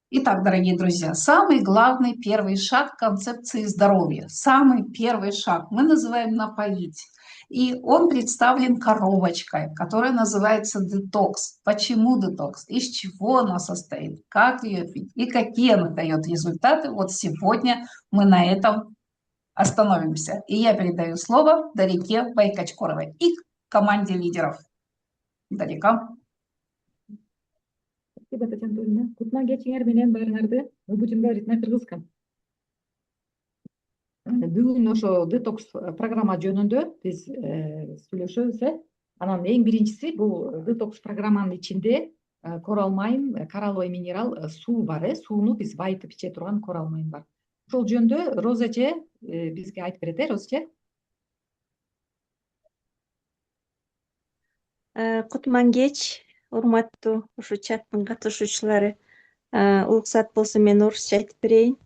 Итак, дорогие друзья, самый главный первый шаг концепции здоровья, самый первый шаг мы называем напоить. И он представлен коробочкой, которая называется детокс. Почему детокс? Из чего она состоит? Как ее пить? И какие она дает результаты? Вот сегодня мы на этом остановимся. И я передаю слово Дарике Байкачкоровой и команде лидеров. Дарика. Спасибо, Татьяна Анатольевна. Кутман кечиңер менен баарыңарды өбүтүмбө ритме кыргызкан. Бүгүн ошо детокс программа жөнүндө биз сүйлөшөбүз э. Анан эң биринчиси бул детокс программанын ичинде корал майын, каралбай минерал суу бар э. Сууну биз байытып иче турган корал майын бар. Ошол жөнүндө Роза эже бизге айтып берет э, Роза эже. Кутман кеч, урматтуу ушу чаттын катышуучулары. Уруксат болсо мен орусча айтып берейин.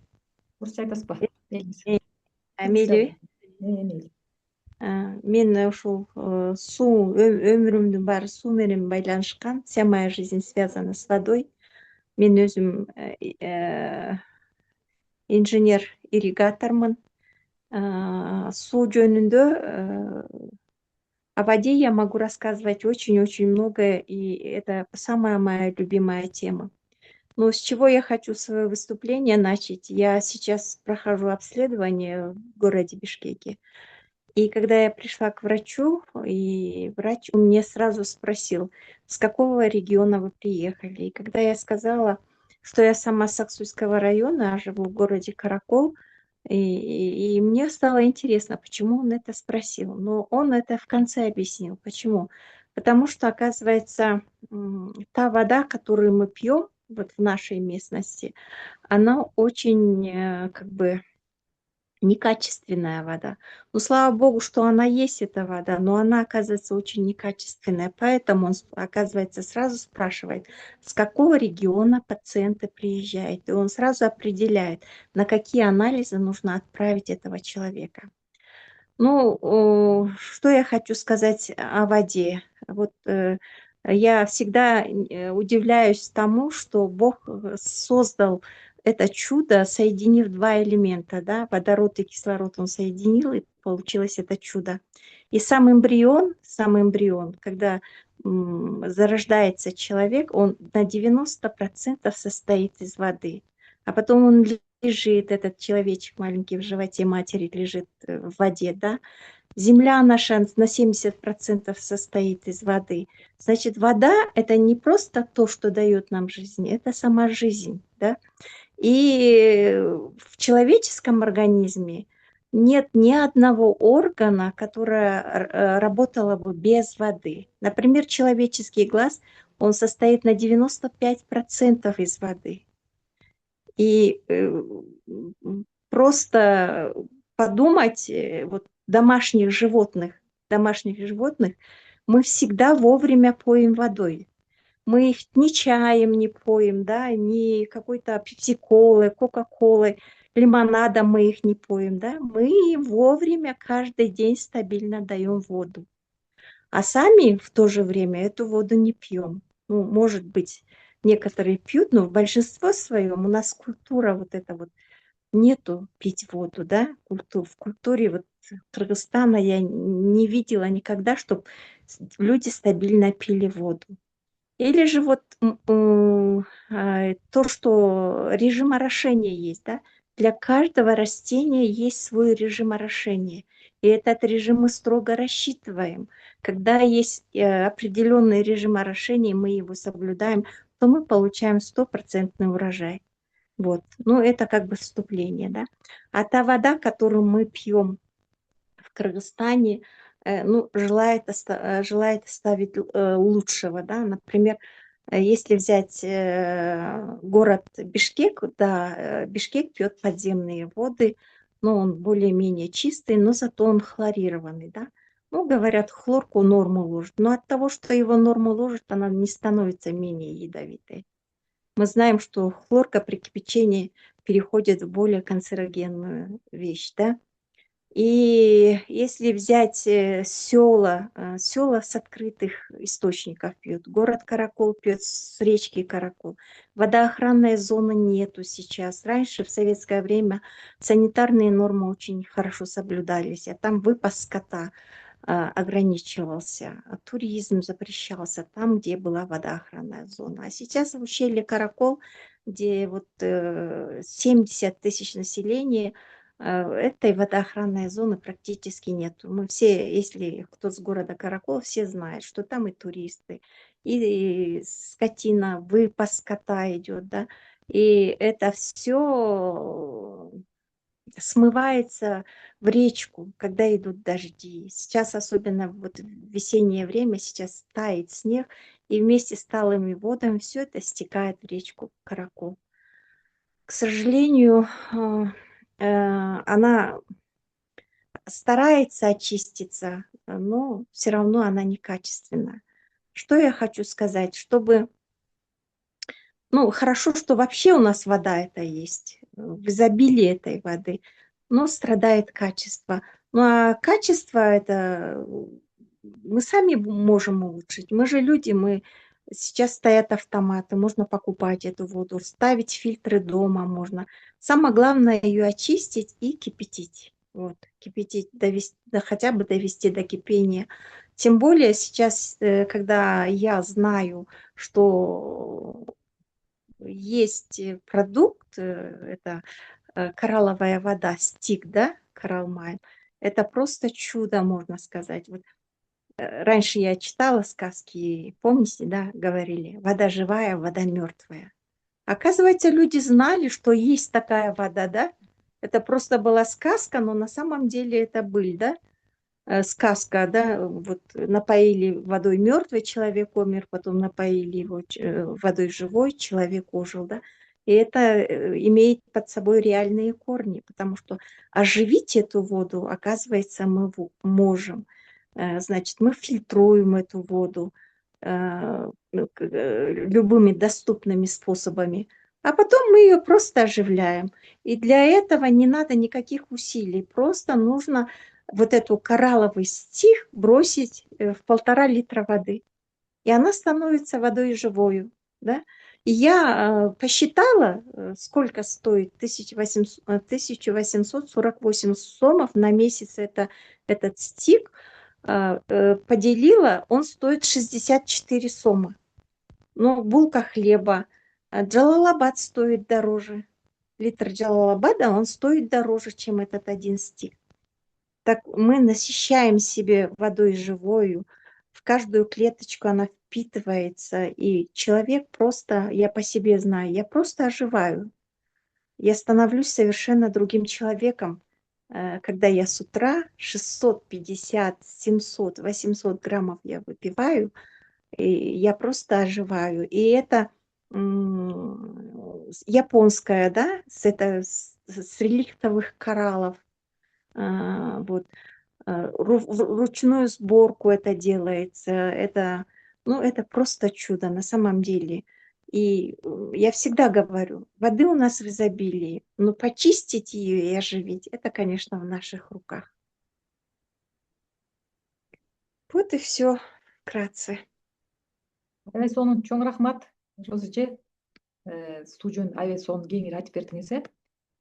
Орусча айтасызбы? Мейли. Мейли. Мен ушул суу, өмүрүмдүн баары суу менен байланышкан. Вся моя жизнь связана с водой. Мен өзүм инженер-ирригатормун. Суу жөнүндө о воде я могу рассказывать очень-очень многое, и это самая моя любимая тема. Но с чего я хочу свое выступление начать? Я сейчас прохожу обследование в городе Бишкеке. И когда я пришла к врачу, и врач у меня сразу спросил, с какого региона вы приехали. И когда я сказала, что я сама с Аксуйского района, живу в городе Каракол, и мне стало интересно, почему он это спросил. Но он это в конце объяснил. Почему? Потому что, оказывается, та вода, которую мы пьем вот в нашей местности, она очень как бы некачественная вода. Но слава богу, что она есть, эта вода, но она, оказывается, очень некачественная. Поэтому он, оказывается, сразу спрашивает, с какого региона пациенты приезжают. И он сразу определяет, на какие анализы нужно отправить этого человека. Ну, что я хочу сказать о воде? Вот я всегда удивляюсь тому, что Бог создал это чудо, соединив два элемента, да, водород и кислород он соединил, и получилось это чудо. И сам эмбрион, когда зарождается человек, он на 90% состоит из воды, а потом он лежит, этот человечек маленький в животе матери лежит в воде, да. Земля наша на 70% состоит из воды. Значит, вода – это не просто то, что дает нам жизнь, это сама жизнь, да. И в человеческом организме нет ни одного органа, который работало бы без воды. Например, человеческий глаз, он состоит на 95% из воды. И просто подумать, вот домашних животных, мы всегда вовремя поим водой. Мы их ни чаем не поим, да, ни какой-то пепси-колы, кока-колы, лимонадом мы их не поим, да. Мы вовремя каждый день стабильно даем воду. А сами в то же время эту воду не пьем. Ну, может быть, некоторые пьют, но в большинстве своем у нас культура вот эта вот нету пить воду, да, в культуре вот Кыргызстана я не видела никогда, чтобы люди стабильно пили воду. Или же вот то, что режим орошения есть, да, для каждого растения есть свой режим орошения, и этот режим мы строго рассчитываем. Когда есть определенный режим орошения, мы его соблюдаем, то мы получаем стопроцентный урожай. Вот, ну это как бы вступление, да. А та вода, которую мы пьем в Кыргызстане, ну, желает оставить лучшего, да. Например, если взять город Бишкек, да, Бишкек пьет подземные воды, но он более-менее чистый, но зато он хлорированный, да. Ну, говорят, хлорку норму ложит, но от того, что его норму ложит, она не становится менее ядовитой. Мы знаем, что хлорка при кипячении переходит в более канцерогенную вещь, да. И если взять села с открытых источников пьют, город Каракол пьет с речки Каракол. Водоохранной зоны нету сейчас. Раньше, в советское время, санитарные нормы очень хорошо соблюдались, а там выпас скота ограничивался, а туризм запрещался там, где была водоохранная зона. А сейчас в ущелье Каракол, где вот 70 тысяч населения, этой водоохранной зоны практически нету. Мы все, если кто с города Каракол, все знают, что там и туристы, и скотина, выпас скота идет, да, и это все смывается в речку, когда идут дожди. Сейчас, особенно вот в весеннее время, сейчас тает снег, и вместе с талыми водами все это стекает в речку Каракол. К сожалению, она старается очиститься, но все равно она некачественная. Что я хочу сказать? Чтобы, ну, хорошо, что вообще у нас вода это есть, в изобилии этой воды, но страдает качество. Ну, а качество это мы сами можем улучшить. Мы же люди, мы сейчас стоят автоматы, можно покупать эту воду, ставить фильтры дома можно. Самое главное ее очистить и кипятить. Вот, кипятить, довести, да, хотя бы довести до кипения. Тем более сейчас, когда я знаю, что есть продукт, это коралловая вода, стик, да, коралл-майн. Это просто чудо, можно сказать. Вот, раньше я читала сказки, помните, да, говорили, вода живая, вода мертвая. Оказывается, люди знали, что есть такая вода, да? Это просто была сказка, но на самом деле это быль, да? Сказка, да, вот напоили водой мертвый, человек умер, потом напоили его водой живой, человек ожил, да. И это имеет под собой реальные корни, потому что оживить эту воду, оказывается, мы можем. Значит, мы фильтруем эту воду любыми доступными способами, а потом мы ее просто оживляем. И для этого не надо никаких усилий, просто нужно вот эту коралловый стих бросить в 1,5 литра воды, и она становится водой живою, да. И я посчитала, сколько стоит 1848 сомов на месяц этот стик, поделила, он стоит 64 сома. Но булка хлеба, Джалалабад стоит дороже. Литр Джалалабада, он стоит дороже, чем этот один стик. Так мы насыщаем себе водой живою, в каждую клеточку она впитывается, и человек просто, я по себе знаю, я просто оживаю. Я становлюсь совершенно другим человеком, когда я с утра 650, 700, 800 граммов я выпиваю, и я просто оживаю. И это японская, да, с реликтовых кораллов, вот, ручную сборку это делается. Это, ну, это просто чудо на самом деле. И я всегда говорю, воды у нас в изобилии, но почистить ее и оживить, это, конечно, в наших руках. Вот и все вкратце. Сонун чоң рахмат, Роза эже. Суу жөнүндө аябай сонун кеңири айтып бердиңиз.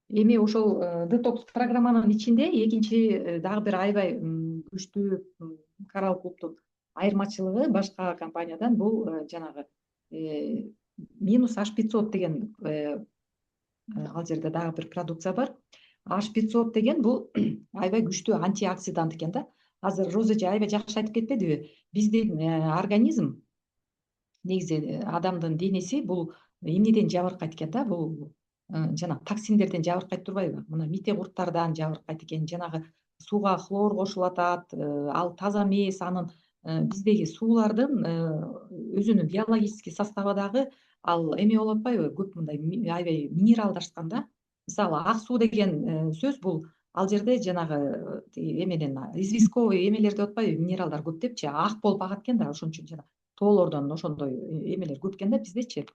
Эми ошол детокс программанын ичинде экинчи дагы бир аябай күчтүү коралл клубтун айырмачылыгы башка компаниядан бул жанагы минус H500 деген ал жерде дагы бир продукция бар. H500 деген бул аябай күчтүү антиоксидант экен да. Азыр Роза эже аябай жакшы айтып кетпедиби? Биздин организм, негизи адамдын денеси бул эмнеден жабыркайт экен да? Бул жанагы токсиндерден жабыркайт турбайбы? Мына мите курттардан жабыркайт экен. Жанагы сууга хлор кошулуп атат, ал таза эмес. Анын биздеги суулардын өзүнүн биологический составы дагы ал эме болуп атпайбы? Көп мындай аябай минералдашкан да. Мисалы ак суу деген сөз бул ал жерде жанагы эмеден известковый эмелер деп атпайбы? Минералдар көп депчи, ак болуп агат экен да. Ошон үчүн жана тоолордон ошондой эмелер көп экен да биздечи.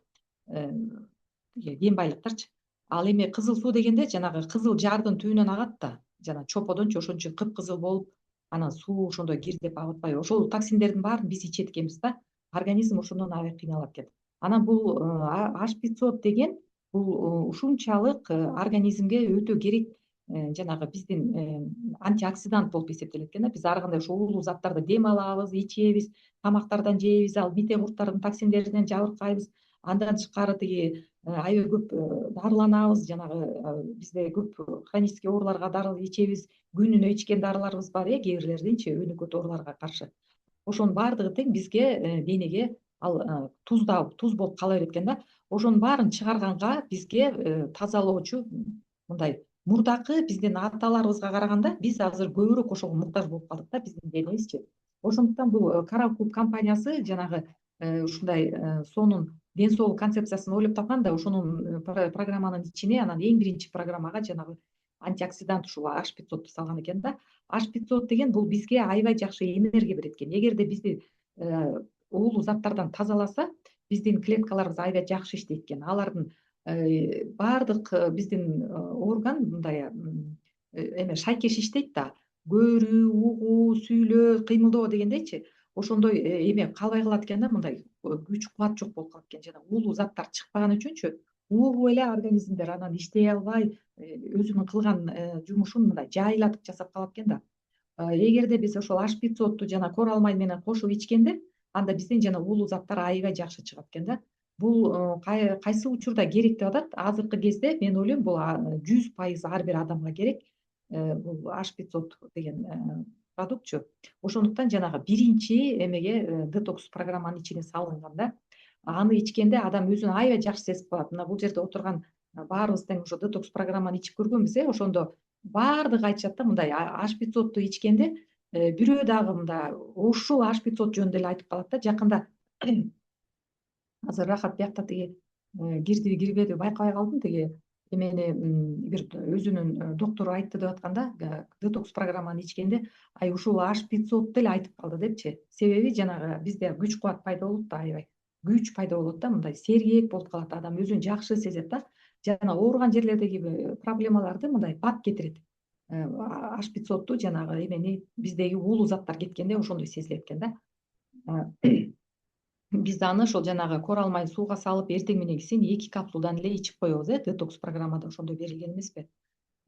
Кен байлыктарчы. Ал эми кызыл суу дегенде жанагы кызыл жардын түбүнөн агат да. жана чоподончу ошончо кыпкызыл болуп, анан суу ошондой кирдеп агып атпайбы, ошол токсиндердин баарын биз ичет экенбиз да, организм ошондон аябай кыйналат экен. Анан бул H5O деген бул ушунчалык организмге өтө керек жанагы биздин антиоксидант болуп эсептелет экен да. Биз ар кандай ошо уулуу заттарды дем алабыз, ичебиз, тамактардан жейбиз, ал мите курттардын токсиндеринен жабыркайбыз. Андан тышкары тиги аябай көп дарыланабыз, жанагы бизде көп хронический ооруларга дарыл ичебиз, күнүнө ичкен дарыларыбыз бар кээ бирлердинчи өнөкөт ооруларга каршы. Ошонун баардыгы тең бизге денеге ал туз болуп кала берет экен да. Ошонун баарын чыгарганга бизге тазалоочу мындай мурдакы биздин аталарыбызга караганда биз азыр көбүрөөк ошого муктаж болуп калдык да, биздин денебизчи. Ошондуктан бул Coral Club компаниясы жанагы ушундай сонун ден соолук концепциясын ойлоп тапкан да, ошонун программанын ичине анан эң биринчи программага жанагы антиоксидант ушул H5O салган экен да. H5O деген бул бизге аябай жакшы энергия берет экен. Эгерде бизди уулуу заттардан тазаласа, биздин клеткаларыбыз аябай жакшы иштейт экен. Алардын баардык биздин орган мындай шайкеш иштейт да. Көрүү, угуу, сүйлөө, кыймылдоо дегендейчи. Ошондой эме калбай калат экен да, мындай күч кубат жок болуп калат экен. Жана уулуу заттар чыкпаган үчүнчү угуп эле организмдер анан иштей албай, өзүнүн кылган жумушун мындай жайлатып жасап калат экен да. Эгерде биз ошол H5O жана коралмай менен кошуп ичкенде, анда бизден жана уулуу заттар аябай жакшы чыгат экен да. Бул кайсы учурда керек деп атат? Азыркы кезде мен ойлойм бул 100% ар бир адамга керек. Бул H5O деген продуктчу. Ошондуктан жанагы биринчи эмеге детокс программанын ичине салынган да. Аны ичкенде адам өзүн аябай жакшы сезип калат. Мына бул жерде отурган баарыбыз тең ошо детокс программаны ичип көргөнбүз, ошондо баардыгы айтышат да, мындай H5O ичкенде бирөө дагы мындай ушул H5O жөнүндө эле айтып калат да. Жакында азыр Рахат биякта тиги кирдиби кирбедиби байкабай калдым, тиги эмени бир өзүнүн доктору айтты деп атканда, детокс программаны ичкенде ушул H5O деле айтып калды депчи. Себеби жанагы бизде күч кубат пайда болот да, аябай күч пайда болот да, мындай сергек болуп калат, адам өзүн жакшы сезет да. Жана ооруган жерлердеги проблемаларды мындай бат кетирет. H5O жанагы эмени биздеги уулуу заттар кеткенде ошондой сезилет экен да. Биз аны ошол жанагы коралмай сууга салып, эртең мененкисин 2 капсулдан эле ичип коебуз, детокс программада ошондой берилген эмеспи.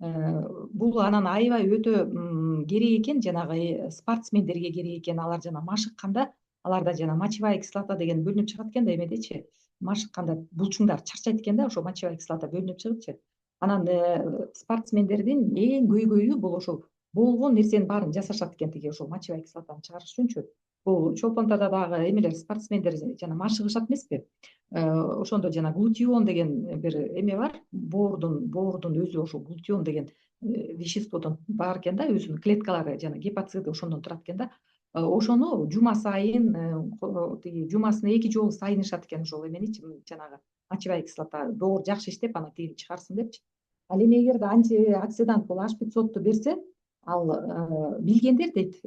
Бул анан аябай өтө керек экен, жанагы спортсмендерге керек экен. Алар жана машыкканда, аларда жана мочевая кислота деген бөлүнүп чыгат экен да эмедечи. Машыкканда булчуңдар чарчайт экен да, ошо мочевая кислота бөлүнүп чыгыпчы. Анан спортсмендердин эң көйгөйү бул ошол болгон нерсенин баарын жасашат экен, тиги ошол мочевая кислотаны чыгарыш үчүнчү. Бул чолпондордо дагы эмелер спортсмендер жана машыгышат эмеспи? Ошондо жана глутион деген бир эме бар. Боордун өзү ошол глутион деген веществодон бар экен да, өзүнүн клеткалары жана гепатиды ошондон турат экен да. Ошону жума сайын тиги жумасына 2 жолу сайынышат экен ошол эменичи, жанагы мочевая кислота доор жакшы иштеп, аны тигин чыгарсын депчи. Ал эми эгерде антиоксидант бул H5O берсе, ал билгендер дейт,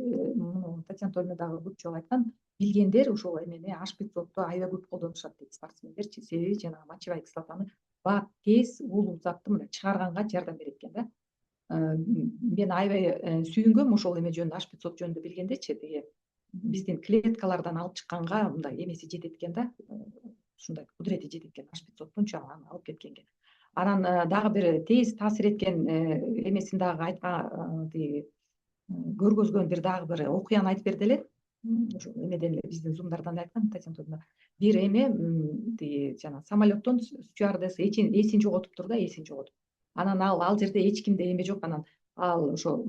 Татьяна Анатольевна дагы көп жолу айткан, билгендер ошол эмени H5O аябай көп колдонушат дейт спортсмендерчи. Себеби жанагы мочевая кислотаны бат тез уулуу затты мындай чыгарганга жардам берет экен да. Мен аябай сүйүнгөм ошол эме жөнүндө, H5O жөнүндө билгендечи, тиги биздин клеткалардан алып чыкканга мындай эмеси жетет экен да, ушундай кудурети жетет экен H5O аны алып кеткенге. Анан дагы бир тез таасир эткен эмесин дагы айткан, тиги көргөзгөн дагы бир окуяны айтып берди эле. Ошо эмеден эле биздин зумдардан айткан Татьяна Анатольевна. Бир эме тиги жана самолеттон стюардесса эсин жоготуптур да, эсин жоготуп. Анан ал жерде эч кимде эме жок. Анан ал ошо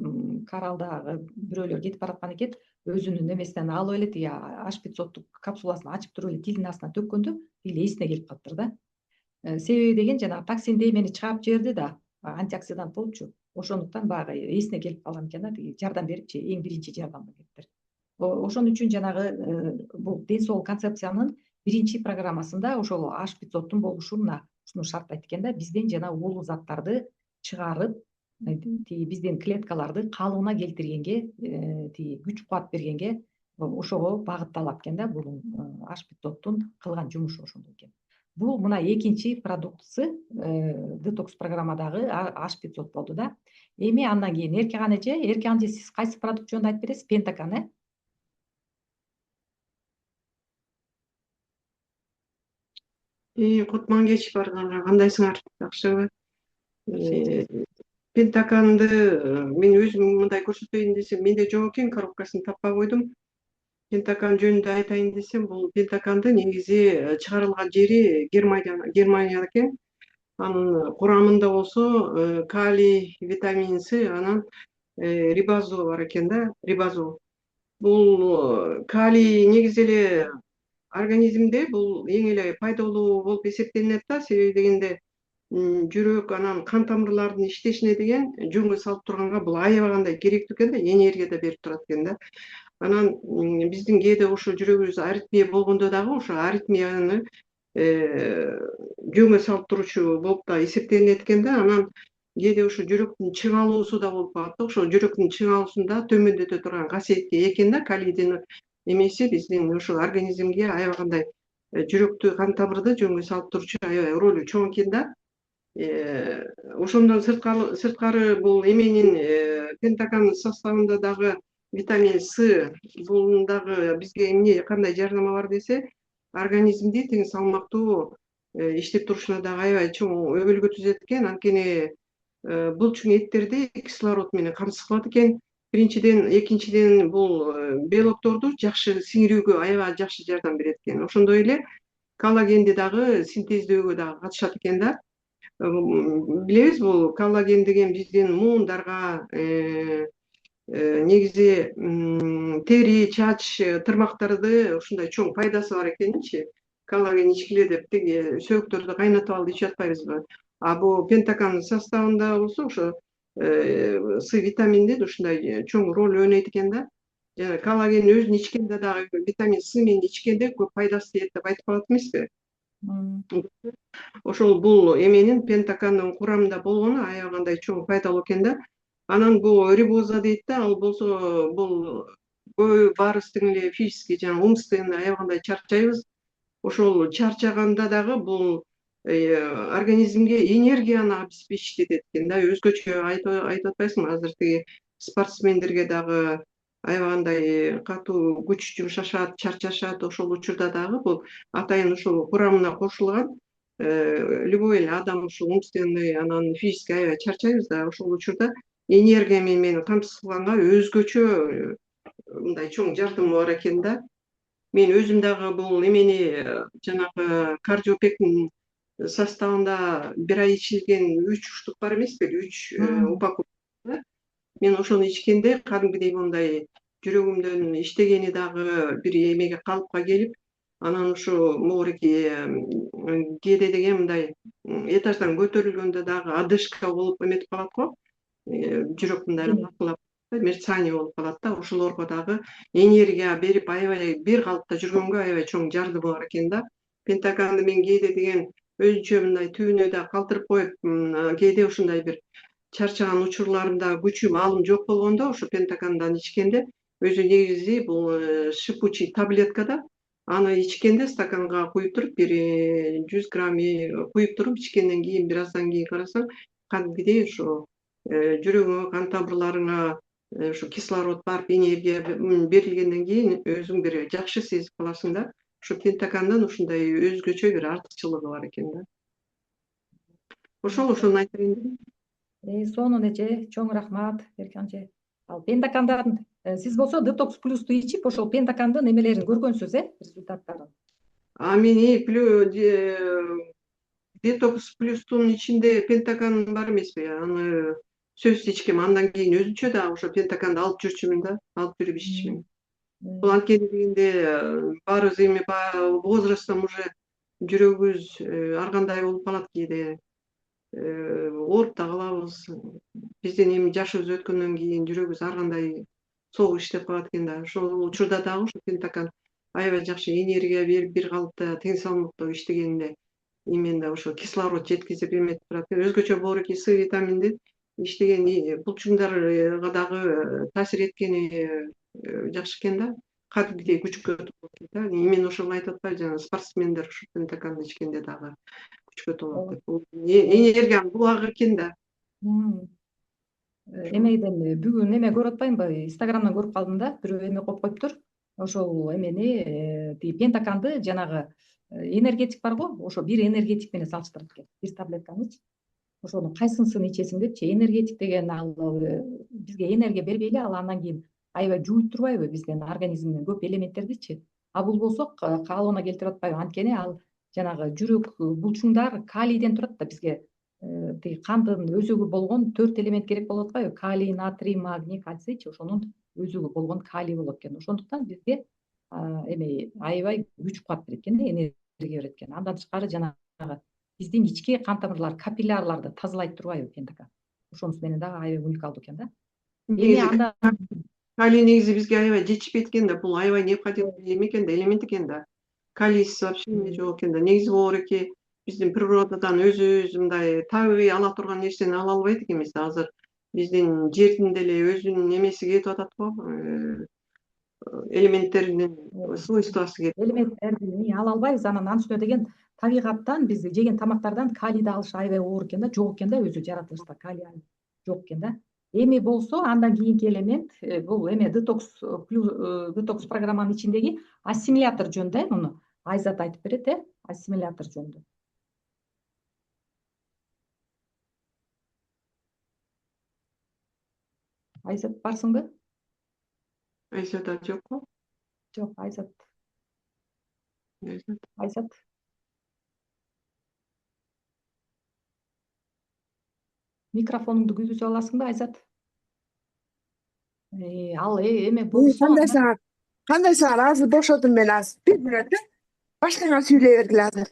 Коралдагы бирөөлөр кетип бараткан экен, өзүнүн эмесинен алып эле тиги H5O капсуласын ачып туруп эле тилдин астына төккөндө тиги эсине келип калыптыр да. Себеби деген жанагы токсинди эмени чыгарып жиберди да, антиоксидант болупчу. Ошондуктан баягы эсине келип калган экен да, тиги жардам берипчи, эң биринчи жардам бериптир. Ошон үчүн жанагы бул ден соолук концепциянын биринчи программасында ошол H5O болушуна ушуну шарттайт экен да, бизден жана уулуу заттарды чыгарып, тиги биздин клеткаларды калыбына келтиргенге, тиги күч кубат бергенге ошого багытталат экен да, бул H5O кылган жумушу ошондой экен. бул мына экинчи продуктысы детокс программадагы H500 болду да. Эми андан кийин Эркехан сиз кайсы продукт жөнүндө айтып бересиз? Пентакан, Кутман кеч барганга, кандайсыңар? Жакшыбы? Жакшы. Пентаканды мен өзүм мындай көрсөтөйүн десем, менде жок экен, коробкасын таппай койдум. Пентакан жөнүндө айтайын десем, бул пентаканды негизи чыгарылган жери Германия экен. Анын курамында болсо калий, витамин С, анан рибозол бар экен да, рибозол. Бул калий негизи эле организмде бул эң эле пайдалуу болуп эсептелинет да, себеби дегенде жүрөк анан кан тамырлардын иштешине деген жөнгө салып турганга бул аябагандай керектүү экен да, энергия да берип турат экен да. Анан биздин кээде ошо жүрөгүбүз аритмия болгондо дагы ошо аритмияны жөнгө салып туручу болуп да эсептелинет экен да. Анан кээде ошо жүрөктүн чыңалуусу да болуп калат да. Ошо жүрөктүн чыңалуусунда төмөндөтө турган касиетке экен да, калийдин эмеси биздин ошо организмге аябагандай жүрөктү, кан тамырды жөнгө салып турчу аябай ролу чоң экен да. Ошондон сырткары бул эменин пентакандын составында дагы витамин С, бул дагы бизге эмне кандай жардамы бар десе, организмди тең салмактуу иштеп турушуна дагы аябай чоң өбөлгө түзөт экен. Анткени бул чүң эттерди кислород менен камсыз кылат экен. Биринчиден, экинчиден бул белокторду жакшы сиңирүүгө аябай жакшы жардам берет экен. Ошондой эле коллагенди дагы синтездөөгө дагы катышат экен да. Билебиз, бул коллаген деген биздин муундарга, негизи тери, чач, тырмактарды ушундай чоң пайдасы бар экенинчи. Коллаген ичкиле деп тиги сөөктөрдү кайнатып алып ичип атпайбызбы? А бул пентакандын составында болсо ошо С витаминде ушундай чоң роль ойнойт экен да. Жана коллаген өзүн ичкенде дагы витамин С менен ичкенде көп пайдасы тиет деп айтып калат эмеспи? Ошол бул эменин пентакандын курамында болгону аябагандай чоң пайдалуу экен да. Анан бул рибоза дейт да, ал болсо бул баарыбыздын эле физический жана умственно аябагандай чарчайбыз. Ошол чарчаганда дагы бул организмге энергияны обеспечить этет экен да. Өзгөчө айтып атпайсыңбы, азыр тиги спортсмендерге дагы аябагандай катуу күч жумшашат, чарчашат. Ошол учурда дагы бул атайын ушул курамына кошулган. Любой эле адам ушул умственный, анан физический аябай чарчайбыз да. Ошол учурда энергия менен камсыз кылганга өзгөчө мындай чоң жардамы бар экен да. Мен өзүм дагы бул эмени жанагы кардиопектин составында бир ай ичилген 3 штук бар эмеспи, 3 упаковка. Мен ошону ичкенде кадимгидей мындай жүрөгүмдөн иштегени дагы бир эмеге калыпка келип, анан ушу могуреки кээде деген мындай этаждан көтөрүлгөндө дагы одышка болуп эметип калат го. Жүрөк мындай лапылап, мерцание болуп калат да. Ошолорго дагы энергия берип аябай бир калыпта жүргөнгө аябай чоң жардымы бар экен да. Пентаканды мен кээде деген өзүнчө мындай түбүнө да калтырып коюп, кээде ушундай бир чарчаган учурларымда күчүм алым жок болгондо ошо пентакандан ичкенде, өзү негизи бул шипучий таблетка да. Аны ичкенде стаканга куюп туруп, бир 100 грамм куюп туруп ичкенден кийин бир аздан кийин карасаң, кадимгидей ошо жүрөгүңө, кан тамырларыңа ушу кислород барып, энергия берилгенден кийин өзүң бир жакшы сезип каласың да. Ушу пентакандан ушундай өзгөчө бир артыкчылыгы бар экен да. Ошону айтайын дедим. Сонун эже, чоң рахмат Эркехан эже. Ал пентакандан сиз болсо детокс плюсту ичип, ошол пентакандын эмелерин көргөнсүз, результаттарын. Мен детокс плюстун ичинде пентакан бар эмеспи? Аны сөзсүз ичкем, андан кийин өзүнчө да ошо пентаканды алып жүрчүмүн да, алып жүрүп иччүмүн. Бул анткени дегенде баарыбыз эми возрасттан уже жүрөгүбүз ар кандай болуп калат кээде. Ооруп да калабыз. Биздин эми жашыбыз өткөндөн кийин жүрөгүбүз ар кандай согуп иштеп калат экен да. Ошол учурда дагы ошо пентакан аябай жакшы энергия берип, бир калыпта тең салмактуу иштегенде эменде ошо кислород жеткизип эметип турат. Өзгөчө могуреки С витаминди иштеген булчуңдарга дагы таасир эткени жакшы экен да. кадимгидей күчкө толот дейт. Именно ошол айтып атпайбы, жана спортсмендер ушу пентакамды ичкенде дагы күчкө толот деп. Бул энергиянын булагы экен да. Эмейден бүгүн эме көрүп атпаймынбы? Инстаграмдан көрүп калдым да, бирөө эме коюп коюптур. Ошол эмени тиги пентакамды жанагы энергетик бар го, ошо бир энергетик менен салыштырат экен. Бир таблетканычы. Ошонун кайсынысын ичесиң депчи. Энергетик деген ал бизге энергия бербейли, ал андан кийин аябай жууйт турбайбы биздин организмден көп элементтердичи. А бул болсо каалоона келтирип атпайбы? Анткени ал жанагы жүрөк булчуңдар калийден турат да бизге. Тиги кандын өзөгү болгон 4 элемент керек болуп атпайбы? Калий, натрий, магний, кальцийчи. Ошонун өзөгү болгон калий болот экен. Ошондуктан бизге эме аябай күч кубат берет экен, энергия берет экен. Андан тышкары жанагы биздин ички кан тамырлар, капиллярларды тазалайт турбайбы пентакам? Ошонусу менен дагы аябай уникалдуу экен да. Эми анда Калий негизи бизге аябай жетишпейт экен да. Бул аябай необходимый эме экен да, элемент экен да. Калийсиз вообще эме жок экен да. Негизи боло береки биздин природадан өзүбүз мындай табигый ала турган нерсени ала албайт экенбиз да. Азыр биздин жердин деле өзүнүн эмеси кетип атат го. Элементтеринин свойствосы кетип. элементтерди ала албайбыз. Анан үстүнө деген табигаттан биз жеген тамактардан калийди алыш аябай оор экен да, жок экен да, өзү жаратылышта калий жок экен да. Эми болсо андан кийинки элемент бул эме детокс программанын ичиндеги ассимилятор жөнүндө муну Айзат айтып берет, ассимилятор жөнүндө. Айзат барсыңбы? Айзат жокпу? Жок, Айзат. Айзат. Айзат. Микрофонуңду күйгүзүп аласыңбы, Айзат? Ал эме болсо Кандай саат? Азыр бошодум мен азыр. Бир мүнөт. Башкаңа сүйлөй бергиле азыр.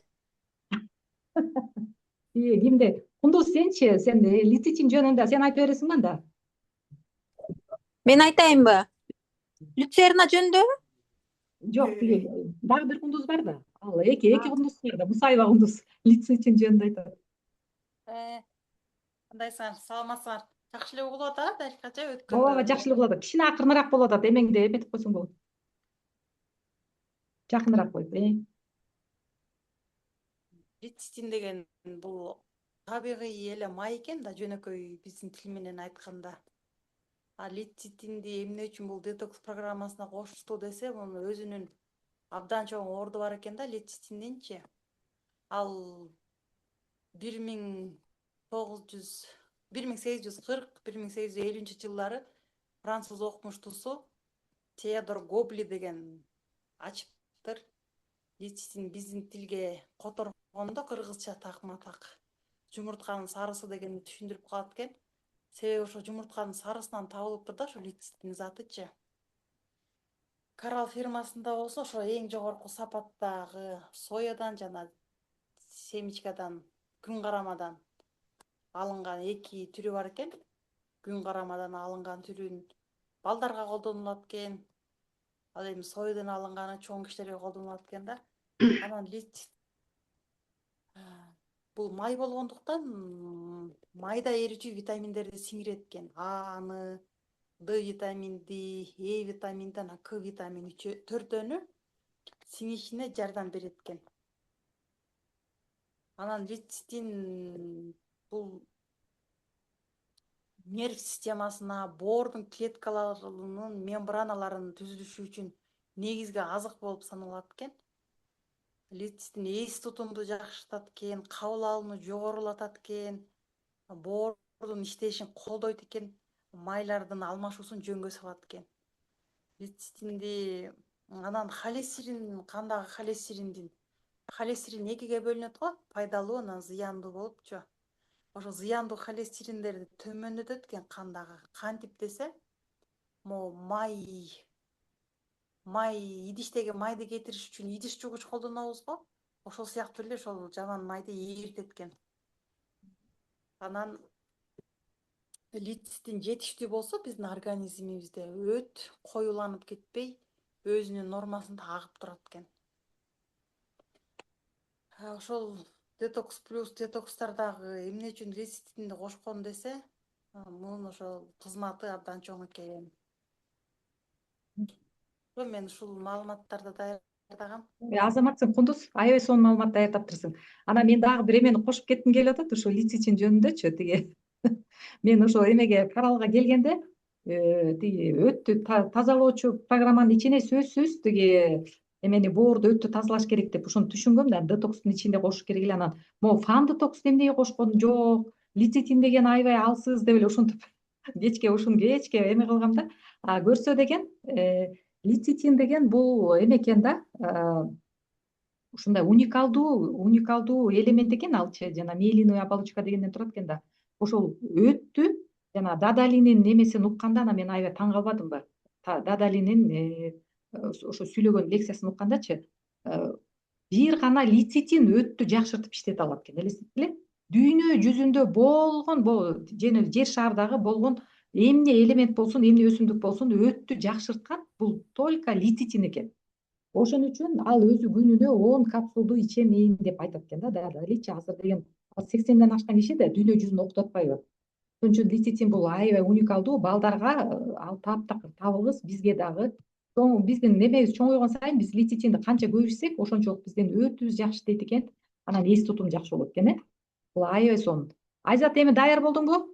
кимде? Кундуз сенчи? Сен лецитин жөнүндө сен айтып бересиңби анда? Мен айтайынбы? Люцерна жөнүндө? Жок, дагы бир кундуз бар да. Ал эки кундуз бар да. Мусаева кундуз лецитин жөнүндө айтат. Кандайсыңар? Саламатсыңар? Жакшы эле угулуп атат, башкача Ооба, жакшы эле угулуп атат. Кичине акырыныраак болуп атат. Эмеңди эметип койсоң болот. Жакыныраак коюп. Лецитин деген бул табигый эле май экен да, жөнөкөй биздин тил менен айтканда. Лецитинди эмне үчүн бул детокс программасына кошту десе, муну өзүнүн абдан чоң орду бар экен да лецитиндинчи. Ал 1840-1850 жылдары француз окумуштуусу Теодор Гобли деген ачыптыр. Лецитин биздин тилге которгондо кыргызча такма-так жумуртканын сарысы дегенди түшүндүрүп калат экен. Себеби ошо жумуртканын сарысынан табылыптыр да, ошо лецитин затычы. Корал фирмасында болсо ошо эң жогорку сапаттагы соядан жана семечкадан, күн карамадан алынган эки түрү бар экен. Күн карамадан алынган түрүн балдарга колдонулат экен. Ал эми соядан алынганы чоң кишилерге колдонулат экен да. Анан лецитин бул май болгондуктан майда эрүүчү витаминдерди сиңирет экен. А-ны, Д витаминди, Е витаминден К витамини төртөөнү сиңишине жардам берет экен. Анан лецитин бул нерв системасына, боордун клеткаларынын мембраналарынын түзүлүшү үчүн негизги азык болуп саналат экен. Лецитин эс тутумду жакшыртат экен, кабыл алууну жогорулатат экен, боордун иштешин колдойт экен, майлардын алмашуусун жөнгө салат экен. Лецитинди анан холестерин, кандагы холестерин 2-ге бөлүнөт го, пайдалуу анан зыяндуу болупчу. Ошо зыяндуу холестериндерди төмөндөтөт экен кандагы. Кантип десе, май идиштеги майды кетириш үчүн идиш жугуч колдонобуз го, ошол сыяктуу эле ошол жаман майды ээритет экен. Анан лецитин жетиштүү болсо биздин организмибизде өт коюланып кетпей, өзүнүн нормасында агып турат экен. Ошол детокс плюс детокстардагы эмне үчүн лецитинди кошкон десе, мунун ошол кызматы абдан чоң экен. мен ушул маалыматтарды даярдагам. Азамат, сен Кундуз аябай сонун маалымат даярдаптырсың. Анан мен дагы бир эмени кошуп кетким келип атат, ушул лецитин жөнүндөчү. Тиги мен ошо эмеге Каралга келгенде тиги өттү тазалоочу программанын ичине сөзсүз тиги эмени боорду өттү тазалаш керек деп ошону түшүнгөм да, детокстун ичинде кошуш керек эле. Анан могу фан детокс эмнеге кошкон жок, лецитин деген аябай алсыз деп эле ошентип кечке эме кылгам да. Көрсө деген лецитин деген бул эме экен да, ушундай уникалдуу элемент экен алчы, жана миелиновая оболочка дегенден турат экен да. Ошол өттү жана Дадалинин немесин укканда анан мен аябай таң калбадымбы? Дадалинин ошо сүйлөгөн лекциясын уккандачы, бир гана лецитин өттү жакшыртып иштете алат экен. Элестеткиле, дүйнө жүзүндө болгон жер шарындагы болгон эмне элемент болсун, эмне өсүмдүк болсун, өттү жакшырткан бул только лецитин экен. Ошон үчүн ал өзү күнүнө 10 капсулду ичемин деп айтат экен да. Дадаличи азыр деген 80ден ашкан киши да дүйнө жүзүндө окутатпайбы? Ошон үчүн лецитин бул аябай уникалдуу, балдарга ал таптакыр табылгыс, бизге дагы. Биздин немебиз чоңойгон сайын биз лецитинди канча көп ичсек, ошончолук биздин өтүбүз жакшы иштейт экен. Анан эс тутум жакшы болот экен, Бул аябай сонун. Айзат, эми даяр болдуңбу?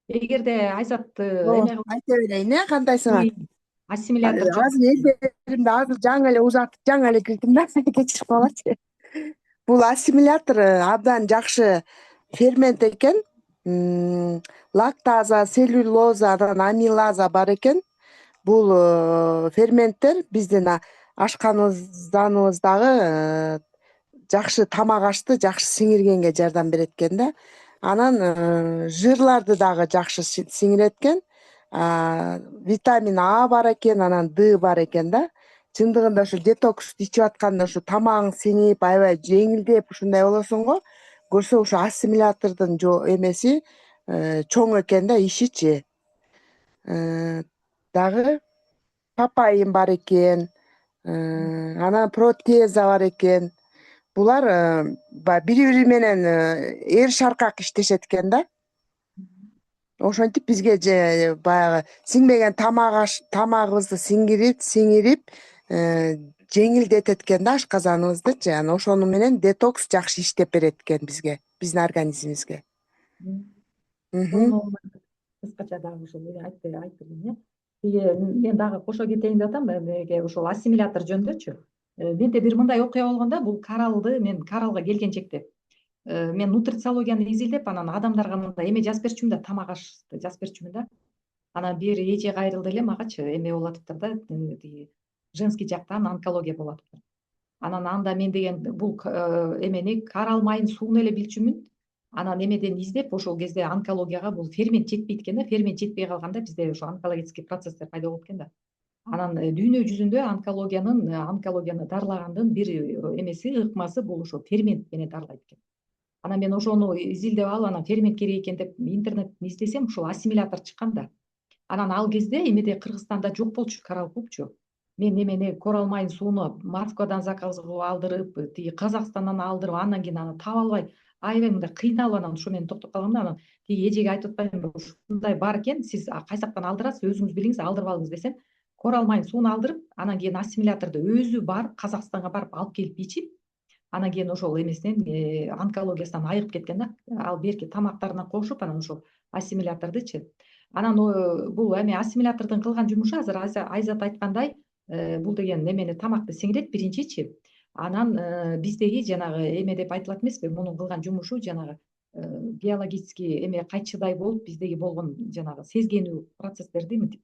Эгерде Айзат эме Айта берейин, кандайсыңар? ассимилятор жок. Азыр элдеримди азыр жаңы эле узатып, жаңы эле кирдим да, кечирип калгачы. Бул ассимилятор абдан жакшы фермент экен. Лактаза, целлюлозадан амилаза бар экен. Бул ферменттер биздин ашканыбыздагы жакшы тамак ашты жакшы сиңиргенге жардам берет экен да. Анан жырларды дагы жакшы сиңирет экен. Витамин А бар экен, анан Д бар экен да. Чындыгында ушу детокс ичип атканда ушу тамагың сиңип, аябай жеңилдеп ушундай болосуң го. Көрсө ушу ассимилятордун эмеси чоң экен да, ишичи. Дагы папайин бар экен, анан протеза бар экен. Булар бири-бири менен эр шаркак иштешет экен да. Ошентип бизге баягы сиңбеген тамагыбызды сиңирип жеңилдетет экен да ашказаныбыздычы. Анан ошону менен детокс жакшы иштеп берет экен бизге, биздин организмибизге. Кыскача дагы ушул айтып мен дагы кошо кетейин деп атам, эмеге ушул ассимилятор жөнүндөчү. Менде бир мындай окуя болгон да, бул мен Каралга келгенчекте мен нутрициологияны изилдеп, анан адамдарга мындай эме жазып берчүмүн да, тамак ашты жазып берчүмүн да. Анан бир эже кайрылды эле магачы, эме болуп атыптыр да, тиги женский жактан онкология болуп атыптыр. Анан анда мен деген бул эмени Карал майын суун эле билчүмүн. Анан эмеден издеп, ошол кезде онкологияга бул фермент жетпейт экен да, фермент жетпей калганда бизде ошо онкологический процесстер пайда болот экен да. Анан дүйнө жүзүндө онкологияны дарылагандын бир эмеси, ыкмасы бул ошо фермент менен дарылайт экен. Анан мен ошону изилдеп алып, анан фермент керек экен деп интернеттен издесем, ушул ассимилятор чыккан да. Анан ал кезде эмеде Кыргызстанда жок болчу, Карал клубчу. Мен эмени Корал майын сууну Москвадан заказ кылып алдырып, тиги Казакстандан алдырып, андан кийин аны таба албай, аябай мындай кыйналып, анан ошо менен токтоп калгам да. Анан тиги эжеге айтып атпаймынбы, ушундай бар экен, сиз кайсактан алдырасыз, өзүңүз билиңиз, алдырып алыңыз десем, Корал майын сууну алдырып, анан кийин ассимиляторду өзү барып Казакстанга барып алып келип ичип, анан кийин ошол эмесинен онкологиясынан айыгып кеткен да. Ал берки тамактарына кошуп, анан ошол ассимилятордучу. Анан бул эме ассимилятордун кылган жумушу азыр Айзат айткандай, бул деген эмени тамакты сиңирет биринчичи. Анан биздеги жанагы эме деп айтылат эмеспи, мунун кылган жумушу жанагы биологический эме кайтчыдай болуп, биздеги болгон жанагы сезгенүү процесстерди мынтип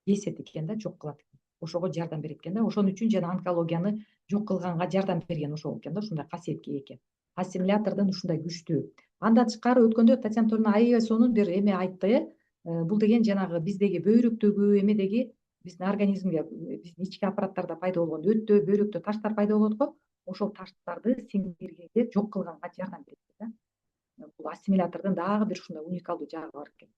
кесет экен да, жок кылат. Ошого жардам берет экен да. Ошон үчүн жана онкологияны жок кылганга жардам берген ошол экен да, ушундай касиетке ээ экен. Ассимилятордун ушундай күчтүү. Андан тышкары өткөндө Татьяна Анатольевна аябай сонун бир эме айтты. Бул деген жанагы биздеги бөйрөктөгү эмедеги биздин организмге, биздин ички аппараттарда пайда болгон өттө, бөйрөктө таштар пайда болот го, ошол таштарды сиңиргенге, жок кылганга жардам берет да. Бул ассимилятордун дагы бир ушундай уникалдуу жагы бар экен.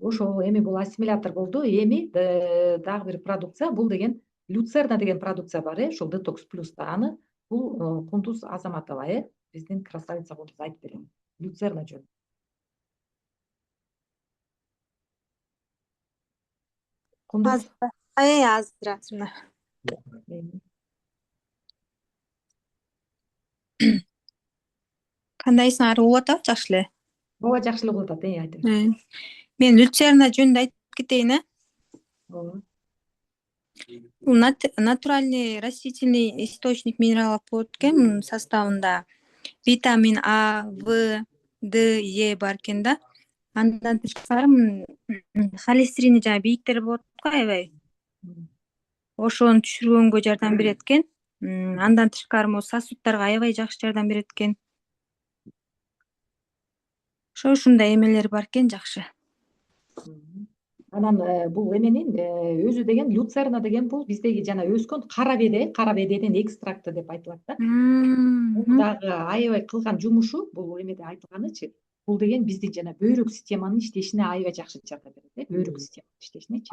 Ошол эми бул ассимилятор болду. Эми дагы бир продукция, бул деген Люцерна деген продукция бар, ошол детокс плюс да. Аны бул Кундуз Азаматова, биздин красавица Кундуз айтып берем. Люцерна жөнүндө. Кундуз. Азыр мына. Кандайсыңар, угуп атабы, жакшы эле? Ооба, жакшы эле угуп атат, айтып бер. Мен люцерна жөнүндө айтып кетейин, Ооба. Бул натуральный растительный источник минералов болот экен. Мунун составында витамин А, В, Д, Е бар экен да. Андан тышкары холестерини жана бийиктер болот го, аябай. Ошону түшүргөнгө жардам берет экен. Андан тышкары могу сосудтарга аябай жакшы жардам берет экен. Ушундай эмелери бар экен, жакшы. Анан бул эменин өзү деген люцерна деген бул биздеги жана өскөн кара беденин экстракты деп айтылат да. Дагы аябай кылган жумушу бул эмеде айтылганычы. Бул деген биздин жана бөйрөк системанын иштешине аябай жакшы жардам берет, бөйрөк системанын иштешинечи.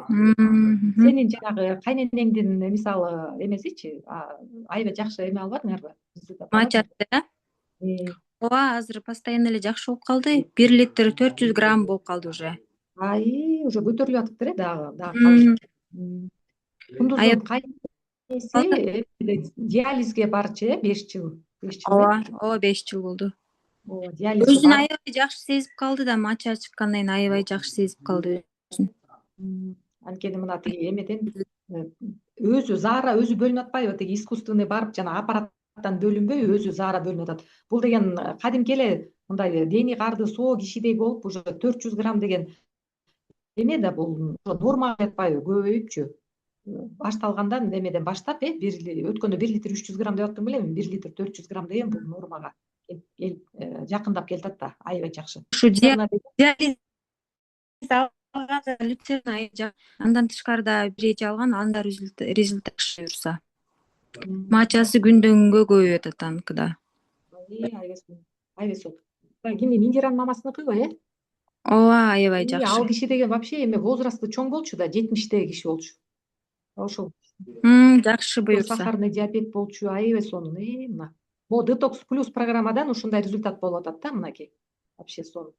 Сенин жанагы кайненеңдин мисалы эмесичи, аябай жакшы эме алып бардыңарбы? Мачасы, ооба, азыр постоянно эле жакшы болуп калды. 1 литр 400 грамм болуп калды уже. Уже көтөрүлүп атыптыр дагы. Кундуздун кайненеси диализге барчы, 5 жыл. Ооба, 5 жыл болду. Диализ. Өзүн аябай жакшы сезип калды да, мача чыккандан кийин аябай жакшы сезип калды өзүн. Анткени мына тиги эмеден өзү заара өзү бөлүнүп атпайбы, тиги искусственный барып жана аппараттан бөлүнбөй өзү заара бөлүнүп атат. Бул деген кадимки эле мындай дени карды соо кишидей болуп уже 400 грамм деген эме да бул нормага жатпайбы, көбөйүпчү. Башталгандан эмеден баштап, өткөндө 1 литр 300 грамм деп аттым белемби, 1 литр 400 грамм деген бул нормага жакындап келатат да, аябай жакшы. Ушу диализ алган люцерна, андан тышкары да бир эже алган, анда результат жакшы буюрса. Мачасы күндөн күнгө көбөйүп атат аныкыда. Аябай сонун. Кимди, Минжиранын мамасыныкыбы, Ооба, аябай жакшы. Ал киши деген вообще эме возрасты чоң болчу да, 70-теги киши болчу. Ошол. Жакшы буюрса. Сахарный диабет болчу, аябай сонун. Мына. Могу детокс плюс программадан ушундай результат болуп атат да, мынакей. Вообще сонун.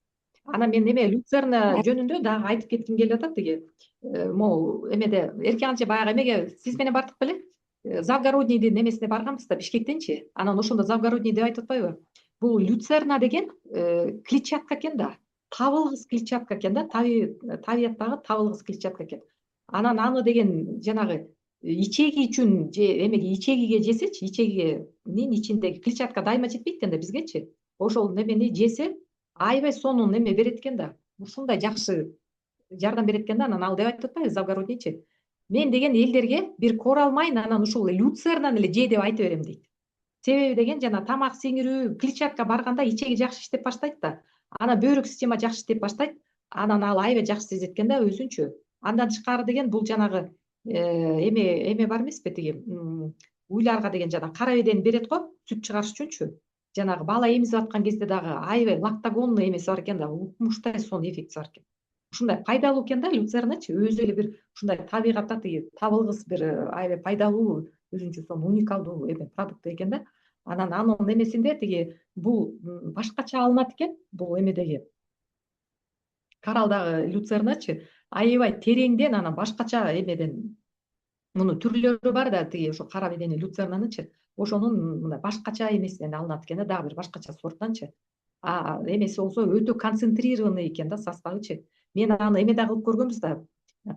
Анан мен эме люцерна жөнүндө дагы айтып кетким келип атат тиги. Могу эмеде эрке анча баягы эмеге сиз менен бардык беле? Завгороднийдин эмесине барганбыз да, Бишкектенчи. Анан ошондо Завгородний деп айтып атпайбы? Бул люцерна деген клетчатка экен да. Табылгыс клетчатка экен да, табияттагы табылгыс клетчатка экен. Анан аны деген жанагы ичеги үчүн же эмеге ичегиге жесечи, ичегинин ичиндеги клетчатка дайыма жетпейт экен да бизгечи. Ошол немени жесе аябай сонун эме берет экен да. Ушундай жакшы жардам берет экен да. Анан ал деп айтып атпайбы Завгороднийчи. Мен деген элдерге бир кор алмайын, анан ушул люцернаны эле же деп айта берем дейт. Себеби деген жана тамак сиңирүү, клетчатка барганда ичеги жакшы иштеп баштайт да. Ана бөйрөк система жакшы иштеп баштайт. Анан ал аябай жакшы сезет экен да өзүнчү. Андан тышкары деген бул жанагы эме бар эмеспи, тиги уйларга деген жана кара беден берет го, сүт чыгарыш үчүнчү. Жанагы бала эмизип аткан кезде дагы аябай лактагонный эмеси бар экен да, укмуштай сонун эффектиси бар экен. Ушундай пайдалуу экен да люцерначы, өзү эле бир ушундай табигатта тиги табылгыс бир аябай пайдалуу, өзүнчө сонун уникалдуу эме продукт экен да. Анан анын эмесинде тиги бул башкача алынат экен, бул эмедеги Каралдагы люцерначы аябай тереңден, анан башкача эмеден мунун түрлөрү бар да, тиги ошо кара бедени люцернанычы, ошонун мына башкача эмесинен алынат экен да, дагы бир башкача сорттанчы. Эмеси болсо өтө концентрированный экен да, составычы. Мен аны эмеде кылып көргөнбүз да,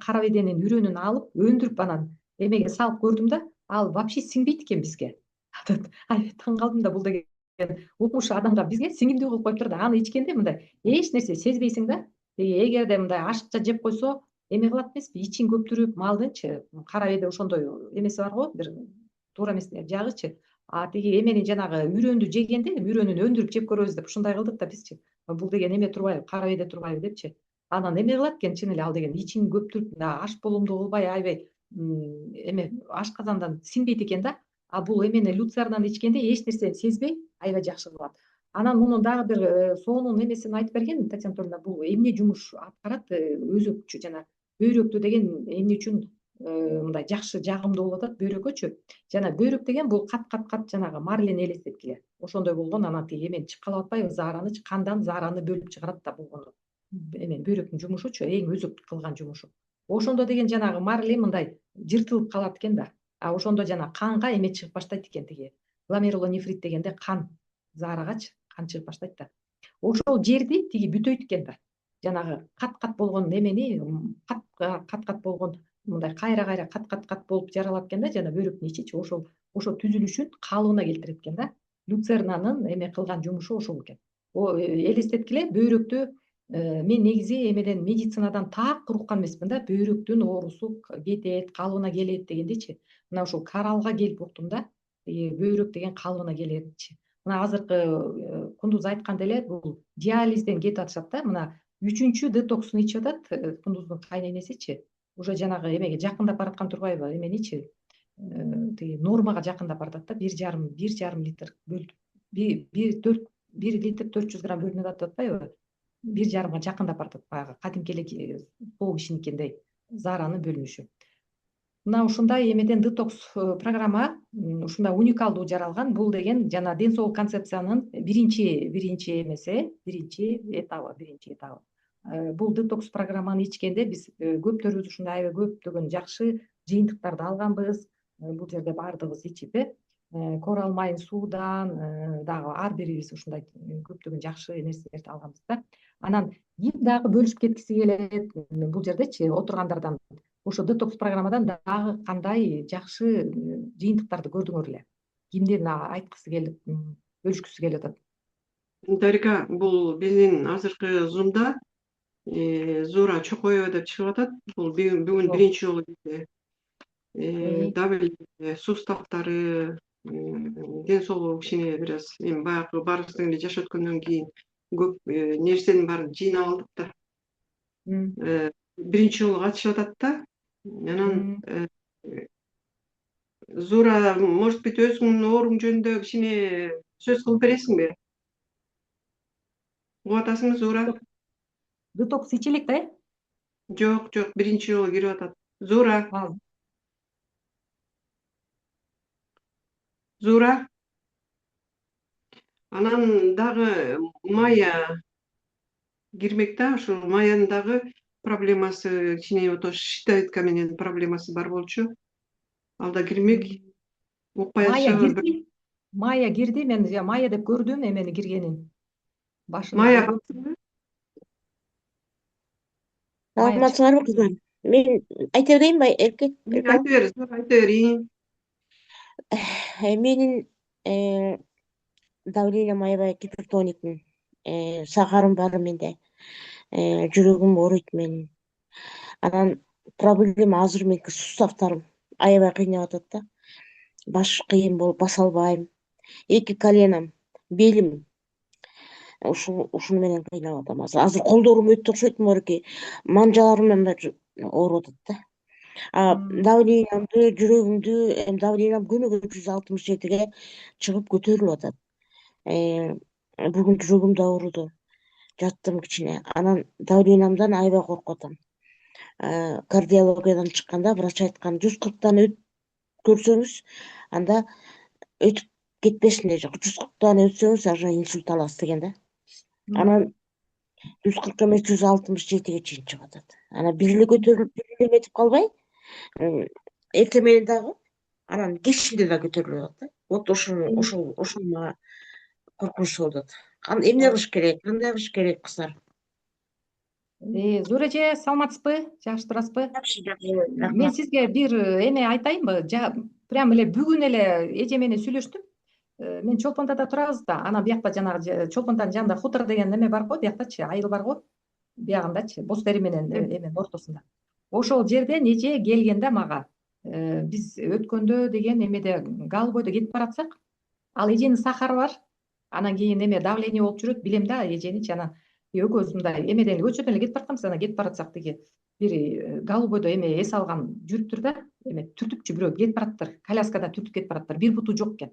кара беденин үрөнүн алып, өндүрүп анан эмеге салып көрдүм да, ал вообще сиңбейт экен бизге. Таң калдым да, бул деген укмуш адамга бизге сиңимдүү кылып коюптур да, аны ичкенде мындай эч нерсе сезбейсиң да. Эгерде мындай ашыкча жеп койсо, эме кылат эмеспи, ичин көптүрүп малдынчы, кара беде ошондой эмеси бар го, бир туура эмес жагычы. Тиги эмени жанагы үрөндү жегенде, үрөнүн өндүрүп жеп көрөбүз деп ушундай кылдык да бизчи. Бул деген эме турбайбы, кара беде турбайбы депчи. Анан эме кылат экен, чын эле ал деген ичин көптүрүп, аш болумду кылбай аябай эме ашказандан сиңбейт экен да. Бул эмени люцернаны ичкенде эч нерсени сезбей аябай жакшы кылат. Анан мунун дагы бир сонун эмесин айтып берген Татьяна Анатольевна, бул эмне жумуш аткарат өзүкчү жана бөйрөктү деген эмне үчүн мындай жакшы жагымдуу болуп атат бөйрөккөчү. Жана бөйрөк деген бул кат жанагы марлени элестеткиле. Ошондой болгон, анан тиги эмени чыккалап атпайбы, зааранычы, кандан заараны бөлүп чыгарат да, болгону. Эме бөйрөктүн жумушучу, эң өзөк кылган жумушу. ошондо деген жанагы марли мындай жыртылып калат экен да. А ошондо жана канга эме чыгып баштайт экен, тиги гломерулонефрит дегенде кан заарагачы кан чыгып баштайт да. Ошол жерди тиги бүтөйт экен да. Жанагы кат болгон немени кат болгон мындай кайра кат болуп жаралат экен да, жана бөйрөктүн ичичи ошо түзүлүшүн калыбына келтирет экен да. Люцернанын эме кылган жумушу ошол экен. Элестеткиле, бөйрөктү мен негизи эмеден медицинадан так уккан эмесмин да. Бөйрөктүн оорусу кетет, калыбына келет дегендечи. Мына ушул каралга келип уктум да. Бөйрөк деген калыбына келетчи. Мына азыркы Кундуз айткандай эле, бул диализден кетип атышат да. Мына 3-чү детоксун ичип атат Кундуздун кайненесичи. Уже жанагы эмеге жакындап бараткан турбайбы, эменичи тиги нормага жакындап баратат да. 1,5 литр 1 литр 400 грамм бөлүнүп атпайбы? 1,5га жакындап баратат, баягы кадимки эле бул кишиникиндей заараны бөлүнүшү. Мына ушундай эмеден детокс программа ушундай уникалдуу жаралган. Бул деген жана ден соолук концепциянын биринчи эмеси, биринчи этабы. Бул детокс программаны ичкенде биз көптөрүбүз ушундай аябай көптөгөн жакшы жыйынтыктарды алганбыз. Бул жерде баардыгыбыз ичип корал майын суудан дагы ар бирибиз ушундай көптөгөн жакшы нерселерди алганбыз да. Анан ким дагы бөлүшүп кеткиси келет бул жердечи отургандардан, ошо детокс программадан дагы кандай жакшы жыйынтыктарды көрдүңөр эле? Кимдин айткысы келип, бөлүшкүсү келип атат? Дарига, бул биздин азыркы зумда Зура Чокоева деп чыгып атат. Бул бүгүн биринчи жолу давление, сустактары, ден соолугу кичине бир аз эми баягы барыбыз тең эле жашап өткөндөн кийин көп нерсенин баарын жыйнап алдык да. Биринчи жолу катышып атат да. Анан Зура, может быть, өзүңдүн ооруң жөнүндө кичине сөз кылып бересиңби? Угуп атасыңбы, Зура? Детокс иче элек да, э? Жок, биринчи жолу кирип атат. Зура. Анан дагы Майя кирмек да, ушул Майянын дагы проблемасы кичине щитовидка менен проблемасы бар болчу. Ал да кирмек. Укпай атышабы? Майя кирди, мен Майя деп көрдүм эмени киргенин. Майя Саламатсыңарбы кыздар? Мен айта берейинби, эркек? айта бер, айта берейин. Менин давлением аябай гипертоникмин. Сахарым бар менде. Жүрөгүм ооруйт менин. Анан проблема азыр меники суставтарым аябай кыйнап атат да. Баш кыйын болуп баса албайм. 2 коленом, белим ушуну менен кыйнап атам. Азыр колдорум өтө окшойт, морки манжаларым ооруп атат да. Давлениямды, жүрөгүмдү, давлениям күнүгө 367ге чыгып көтөрүлүп атат. Бүгүн жүрөгүм да ооруду. Жаттым кичине. Анан давлениямдан аябай коркуп атам. Кардиологиядан чыкканда врач айткан 140тан көрсөңүз, анда өтүп кетпесин деп, 140тан өтсөңүз, ага инсульт аласыз деген да. Анан 140 эмес 167ге чейин чыгып атат. Анан бир эле көтөрүлүп, бир эле этип калбай, эртең менен дагы, анан кечинде да көтөрүлүп атат да. Вот ошол мага коркунучтуу болуп атат. Эмне кылыш керек? Кандай кылыш керек, кыздар? Зура эже, саламатсызбы? Жакшы турасызбы? Жакшы. Мен сизге бир эме айтайынбы? Прям эле бүгүн эле эже менен сүйлөштүм. Мен Чолпондада турабыз да, анан биякта жанагы Чолпондонун жанында хутор деген эме бар го, бияктачы, айыл бар го. Биягындачы, Боз Дери менен эменин ортосунда. Ошол жерден эже келген да мага. Биз өткөндө деген эмеде Галбойдо кетип баратсак, ал эженин сахары бар. Анан кийин эме давление болуп жүрөт, билем да эженичи. Анан экөөбүз мындай эмеден көчөдөн эле кетип баратканбыз, анан кетип баратсак тиги бир Галбойдо эме эс алган жүрүптүр да, эме түртүпчү бирөө кетип бараттыр, коляскада түртүп кетип бараттыр, бир буту жок экен.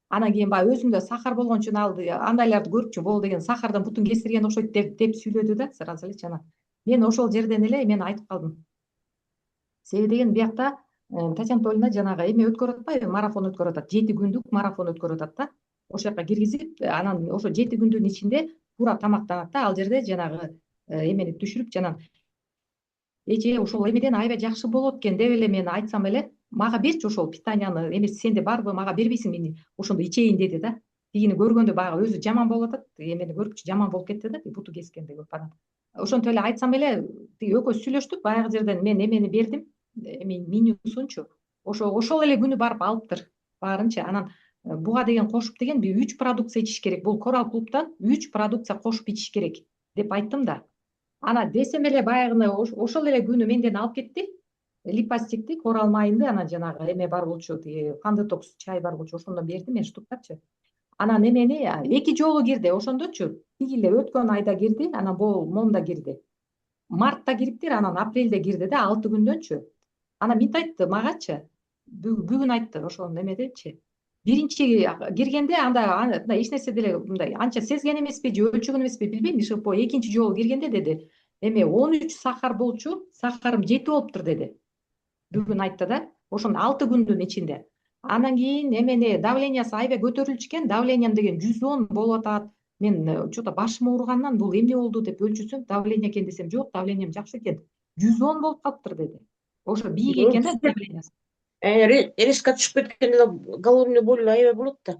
Анан кийин баягы өзүмдө сахар болгон үчүн алды, андайларды көрүпчү, болду деген сахардан бутун кестирген окшойт деп сүйлөдү да, сразу элечи. Анан мен ошол жерден эле мен айтып калдым. Себеби деген биякта Татьяна Анатольевна жанагы эме өткөрүп атпайбы, марафон өткөрүп атат, 7 күндүк марафон өткөрүп атат да. Ошол жака киргизип, анан ошо 7 күндүн ичинде туура тамактанат да, ал жерде жанагы эмени түшүрүп, жанагы эже ошол эмеден аябай жакшы болот экен деп эле мен айтсам эле, мага берчи ошол питанияны, эмес сенде барбы, мага бербейсиң, мен ошондо ичейин деди да. Тигини көргөндө баягы өзү жаман болуп атат, эмени көрүпчү жаман болуп кетти да, буту кескенде көп анан. Ошентип эле айтсам эле, тиги экөөбүз сүйлөштүк, баягы жерден мен эмени бердим, менюсунчу. Ошол эле күнү барып алыптыр баарынчы. Анан буга деген кошуп деген 3 продукция ичиш керек. Бул Корал клубтан 3 продукция кошуп ичиш керек деп айттым да. Ана десем эле баягыны ошол эле күнү менден алып кетти. Липастикти, корал майынды, анан жанагы эме бар болчу, тиги кан детокс чай бар болчу, ошондон бердим мен штуктапчы. Анан эмени 2 жолу кирди ошондочу. Тиги эле өткөн айда кирди, анан момда кирди. Мартта кириптир, анан апрелде кирди да, 6 күндөнчү. Анан минт айтты магачы, бүгүн айтты ошол немедечи. Биринчи киргенде анда эч нерсе деле мындай анча сезген эмеспи, же өлчөгөн эмеспи билбейм. ШПО экинчи жолу киргенде деди, эме 13 сахар болчу, сахарым 7 болуптур деди. Бүгүн айтты да, ошондо 6 күндүн ичинде. Анан кийин эмени давлениясы аябай көтөрүлчү экен, давлениям деген 110 болуп атат. Мен что-то башым ооругандан бул эмне болду деп өлчүсөм, давление экен десем, жок, давлениям жакшы экен. 110 болуп калыптыр деди. Ошо бийик экен да давлениясы. Резко түшүп кеткенде головной боль аябай болот да.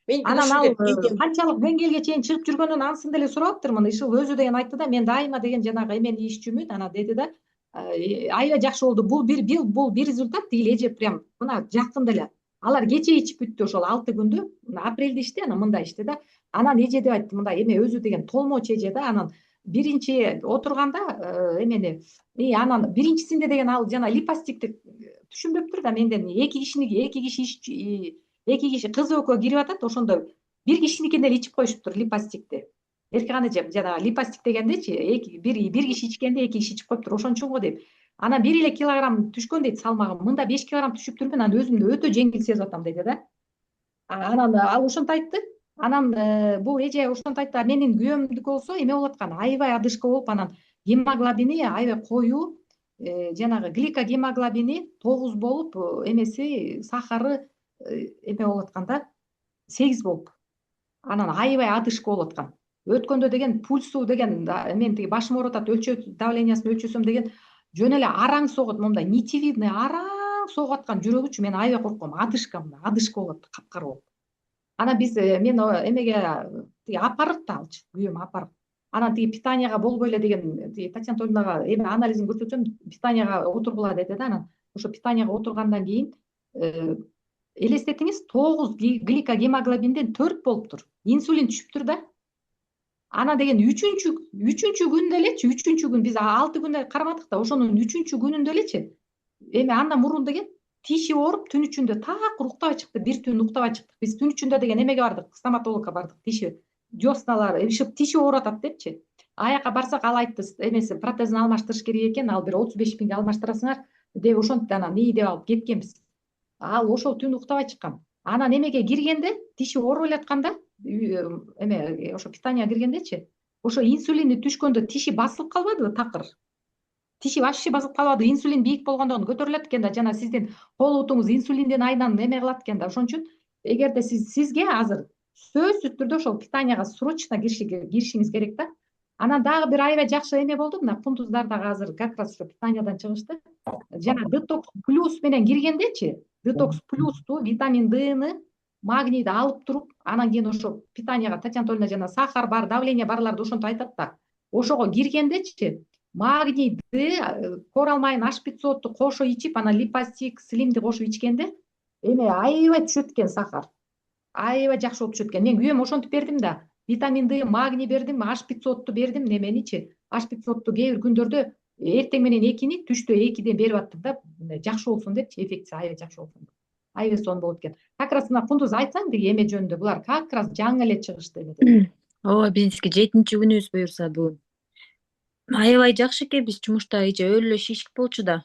Мен Анан ал канчалык деңгээлге чейин чыгып жүргөнүн анысын деле сурап атыптырмын. Ишыл өзү деген айтты да, мен дайыма деген жанагы эмени иччүмүн. Анан деди да, аябай жакшы болду. Бул бир результат, тиги эже прям мына жакында эле. Алар кече ичип бүттү ошол 6 күндү. Апрелде ичти, анан мында ичти да. Анан эже деп айтты, мындай эме өзү деген толмоч эже да. Анан биринчи отурганда эмени, анан биринчисинде деген ал жана липастикти түшүнбөптүр да менден. Эки киши кыз экөө кирип атат, ошондо бир кишиникин деле ичип коюшуптур липастикти. Эркеганы жанагы липастик дегендечи, бир киши ичкенде 2 киши ичип коюптур, ошон үчүн го дейт. Анан 1 килограмм түшкөн дейт салмагым. Мында 5 килограмм түшүптүрмүн, анан өзүмдү өтө жеңил сезип атам деди да. Анан ал ошентип айтты. Анан бул эже ошентип айтты, менин күйөөмдүкү болсо эме болуп аткан, аябай адышка болуп, анан гемоглобини аябай коюу, жанагы гликогемоглобини 9 болуп, эмеси сахары эме болуп аткан да, 8 болуп. Анан аябай адышка болуп аткан. Өткөндө деген пульсу деген мен тиги башым ооруп атат, давлениясын өлчөсөм деген жөн эле араң согот, момундай нитевидный араң согуп аткан жүрөгүчү. Мен аябай корком, адышка болот, капкара болуп. Анан мен эмеге тиги апарып да алчы, күйөөм апарып. Анан тиги питанияга болбой эле деген, тиги Татьяна Анатольевнага эме анализин көрсөтсөм, питанияга отургула деди да. Анан ошо питанияга отургандан кийин элестетиңиз, 9 гликогемоглобинден 4 болуптур. Инсулин түшүптүр да. Ана деген үчүнчү күндө элечи, үчүнчү күн, биз 6 күндө карамадык да, ошонун үчүнчү күнүндө элечи. Эми андан мурун деген тиши ооруп, түн ичинде так уктабай чыкты, бир түн уктабай чыктык. Биз түн ичинде деген эмеге бардык, стоматологко бардык, тиши дёсналар ишип, тиши ооруп атат депчи. Аяка барсак, ал айтты, эмеси протезин алмаштырыш керек экен, ал бир 35 миңге алмаштырасыңар деп ошентип анан деп алып кеткенбиз. Ал ошол түн уктабай чыккан. Анан эмеге киргенде, тиши ооруп элатканда, эме ошо питанияга киргендечи, ошо инсулини түшкөндө тиши басылып калбадыбы, такыр. Тиши вообще басылып калбады, инсулин бийик болгондон көтөрүлөт экен да, жана сиздин кол бутуңуз инсулиндин айынан эме кылат экен да. Ошон үчүн эгерде сизге азыр сөзсүз түрдө ошол питанияга срочно киришиңиз керек да. Анан дагы бир аябай жакшы эме болду, мына кундуздар дагы азыр как раз ошо питаниядан чыгышты. Жана детокс плюс менен киргендечи, детокс плюсту, витамин Д'ны, магнийди алып туруп, анан кийин ошо питанияга Татьяна Анатольевна жана сахар бар, давление барларды ошентип айтат да. Ошого киргендечи, магнийди, корал майын H500'ту кошо ичип, анан липастик, слимди кошуп ичкенде эме аябай түшөт экен сахар. Аябай жакшы болуп түшөт экен. Мен күйөөм ошентип бердим да. Витамин Д, магний бердим, H500'ту бердим, неменичи. H500'ту кээ бир күндөрдө эртең менен 2-ни, түштө 2-ден берип аттым да, жакшы болсун депчи, эффекти аябай жакшы болсун. Аябай сонун болот экен. Как раз мына кундуз айтсаң деги эме жөнүндө, булар как раз жаңы эле чыгышты эме. Ооба, бизге 7-чи күнүбүз буюрса бүгүн. Аябай жакшы экен, биз жумушта эже өлө эле шишик болчу да.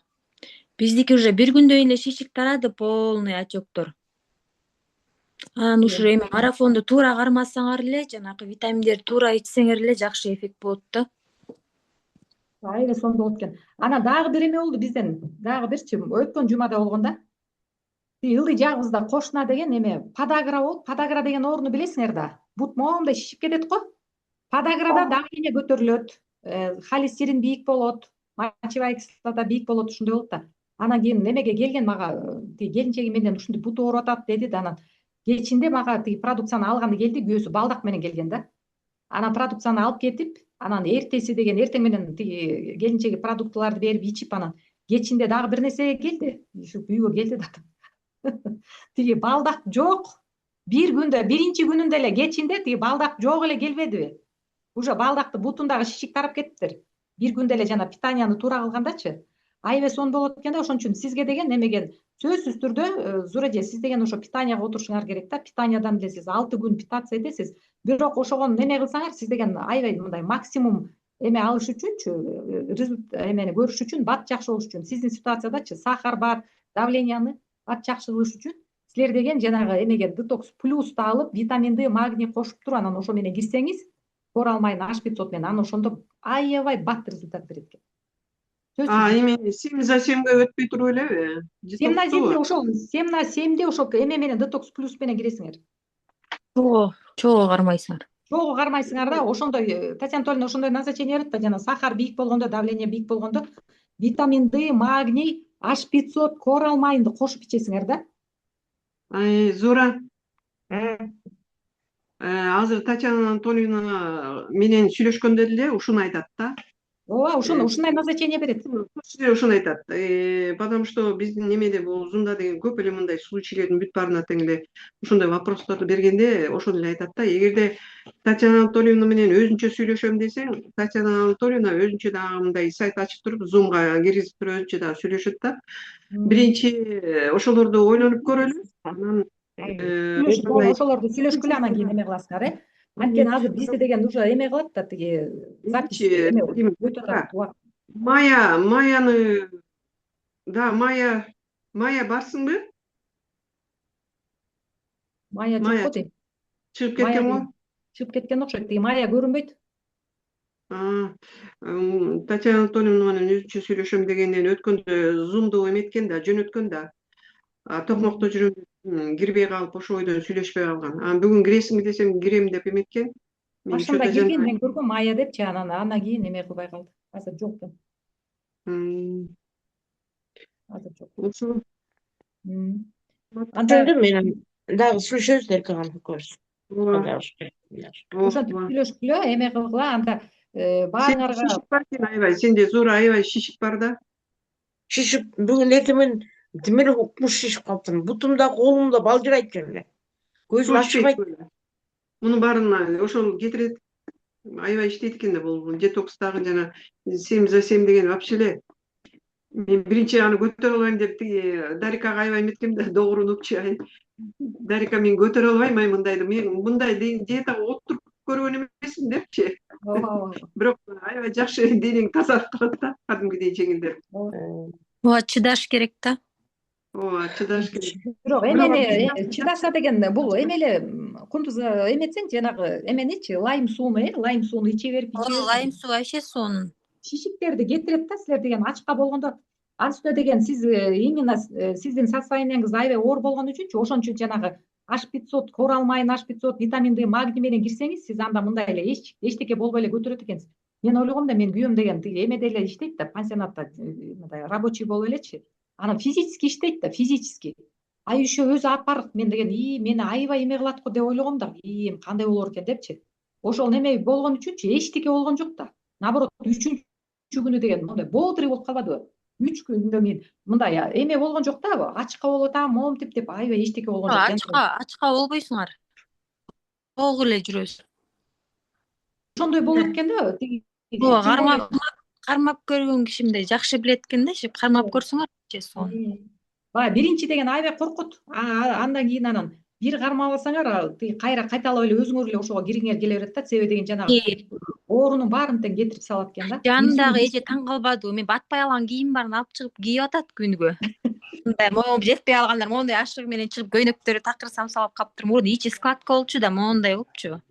Биздики уже бир күндөн эле шишик тарады, полный отёктор. Анан ушу эми марафонду туура кармасаңар эле, жанагы витаминдерди туура ичсеңер эле жакшы эффект болот да. Аябай сонун болот экен. Анан дагы бир эме болду бизден, дагы бирчи, өткөн жумада болгон да. Ылдый жагыбызда кошуна деген эме подагра болуп, подагра деген ооруну билесиңер да. Бут моундай шишип кетет го. Подаграда давление көтөрүлөт, холестерин бийик болот, мочевая кислота бийик болот, ушундай болот да. Анан кийин немеге келген мага тиги келинчеги менен ушундай буту ооруп атат деди да, анан кечинде мага тиги продукцияны алганда келди, күйөөсү балдак менен келген да. Анан продукцияны алып кетип, анан эртеси деген эртең менен тиги келинчеги продуктыларды берип ичип, анан кечинде дагы бир нерсе келди, ушу үйгө келди да. Тиги балдак жок. Бир күндө, биринчи күнүндө эле кечинде тиги балдак жок эле келбедиби? Уже балдакты бутундагы шишик тарап кетиптир. Бир күндө эле жана питанияны туура кылгандачы. Аябай сонун болот экен да, ошон үчүн сизге деген немеген сөзсүз түрдө Зура эже, сиз деген ошо питанияга отурушуңар керек да. Питаниядан деле сиз 6 күн питаться этесиз. Бирок ошогону неме кылсаңар, сиз деген аябай мындай максимум эме алыш үчүнчү, эмени көрүш үчүн, бат жакшы болуш үчүн, сиздин ситуациядачы сахар бар, давленияны бат жакшы кылыш үчүн силер деген жанагы эмеге детокс плюсту алып, витамин Д, магний кошуп туруп, анан ошо менен кирсеңиз, коралмайн H500 менен, анан ошондо аябай бат результат берет экен. Эми 7/7 өтпөй туруп элеби? 7/7 ошол 7/7 ошол эме менен детокс плюс менен киресиңер. Чогуу кармайсыңар. Чогуу кармайсыңар да, ошондой Татьяна Анатольевна ошондой назначение берет да, жана сахар бийик болгондо, давление бийик болгондо витамин Д, магний, H500, коралмайнды кошуп ичесиңер да. Зура, азыр Татьяна Анатольевна менен сүйлөшкөндө деле ушуну айтат да. Ооба, ушундай назначение берет. Ушуну айтат. Потому что биздин немеде бул узунда деген көп эле мындай случайлердин бүт баарына тең эле ушундай вопросторду бергенде ошону эле айтат да. Эгерде Татьяна Анатольевна менен өзүнчө сүйлөшөм десең, Татьяна Анатольевна өзүнчө дагы мындай сайт ачып туруп, Zoom'га киргизип туруп өзүнчө дагы сүйлөшөт да. Биринчи ошолорду ойлонуп көрөлү. Анан ошолорду сүйлөшкүлө, анан кийин эме кыласыңар, Анткени азыр бизде деген уже эме кылат да, тиги запись өтүп атат. Маяны да, Мая барсыңбы? Мая жок го дейм. Чыгып кеткен го? Чыгып кеткен окшойт. Тиги Мая көрүнбөйт. Татьяна Анатольевна менен өзүнчө сүйлөшөм дегенден өткөндө Zoom'ду эметкен да, жөнөткөн да. Токмокто жүрүм, кирбей калып, ошо бойдон сүйлөшпөй калган. Бүгүн киресиңби десем, кирем деп эметкен. Башында кирген, мен көргөм Мая депчи, анан кийин эме кылбай калды. Азыр жок да. Азыр жок. Ошо. Ошондо менен дагы сүйлөшөбүз эркек анан экөөбүз. Ошентип сүйлөшкүлө, эме кылгыла, анда баарыңарга шишик бар экен аябай. Сенде Зура аябай шишик бар да. Шишип, бүгүн эртең демеле укмуш шишип калыптырмын. Бутумда, колумда балжырайт эле. Көзүм ачпайт. Мунун баарын ошол кетирет. Аябай иштейт экен да бул детокстагы жана 7/7 деген вообще эле. Мен биринчи аны көтөрө албайм деп тиги Дарикага аябай эметкем да, догурунупчу. Дарика, мен көтөрө албайм мындайды. Мен мындай диетага отуруп көргөн эмесмин депчи. Бирок аябай жакшы денең тазалып калат да, кадимкидей жеңилдеп. Ооба, чыдаш керек да. Ооба, чыдаш керек. Бирок эмени чыдаса деген бул эмеле кунтуз эметсең, жанагы эменичи, лайм сууну иче берип. Лайм суу вообще сонун. Шишиктерди кетирет да, силер деген ачка болгондо. Ал үстүнө деген сиз именно сиздин состоянияңыз аябай оор болгон үчүнчү, ошон үчүн жанагы H500, коралмайн, H500, витамин Д, магний менен кирсеңиз, сиз анда мындай эле эчтеке болбой эле көтөрөт экенсиз. Мен ойлогом да, мен күйөөм деген тиги эмеде эле иштейт да, пансионатта мындай рабочий болуп элечи. Анан физически иштейт да, физически. А еще өзү апар, мен деген мени аябай эме кылат го деп ойлогом да, кандай болор экен депчи. Ошол неме болгон үчүнчү эчтеке болгон жок да. Наоборот, 3-күнү деген мындай бодрый болуп калбадыбы? 3 күндөн кийин мындай эме болгон жок да, ачка болуп атам, момтип деп аябай эчтеке болгон жок. Ачка болбойсуңар. Тоок эле жүрөсүз. Ошондой болот экен да, тиги. Ооба, кармап көргөн кишимде жакшы билет экен да, кармап көрсөңөр сонун. Биринчи деген аябай коркут. Андан кийин анан бир кармап алсаңар, тиги кайра кайталап эле өзүңөр эле ошого киргиңер келе берет да, себеби деген жанагы оорунун баарын тең кетирип салат экен да. Жанымдагы эже таң калбадыбы, мен батпай алган кийим барын алып чыгып кийип атат күнгө. Мындай моюм жетпей алгандар моундай ашыгы менен чыгып көйнөктөрү такыр самсалап калыптыр. Мурун ичи складка болчу да, моундай болупчу.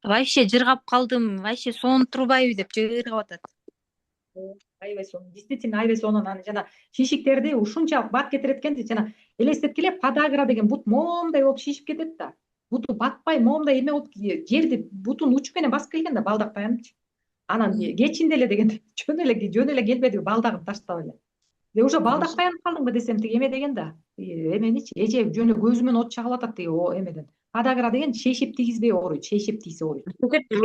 Вообще жыргап калдым, вообще сонуп турбайбы деп жыргап атат. Аябай сонун, действительно аябай сонун. Аны жана шишиктерди ушунчалык бат кетирет экен, жана элестеткиле, подагра деген бут моундай болуп шишип кетет да. Буту батпай моундай эме болуп жерди бутун учу менен басып келген да, балдак таянычы. Анан кечинде эле дегенде жөн эле келбеди, балдагын таштап эле. Уже балдакпай анып калдыңбы десем, тиги эме деген да, эменичи, эже жөн эле көзүмөн от чагып атат тиги эмеден. Подагра деген шейшеп тийгизбей ооруйт, шейшеп тийсе ооруйт.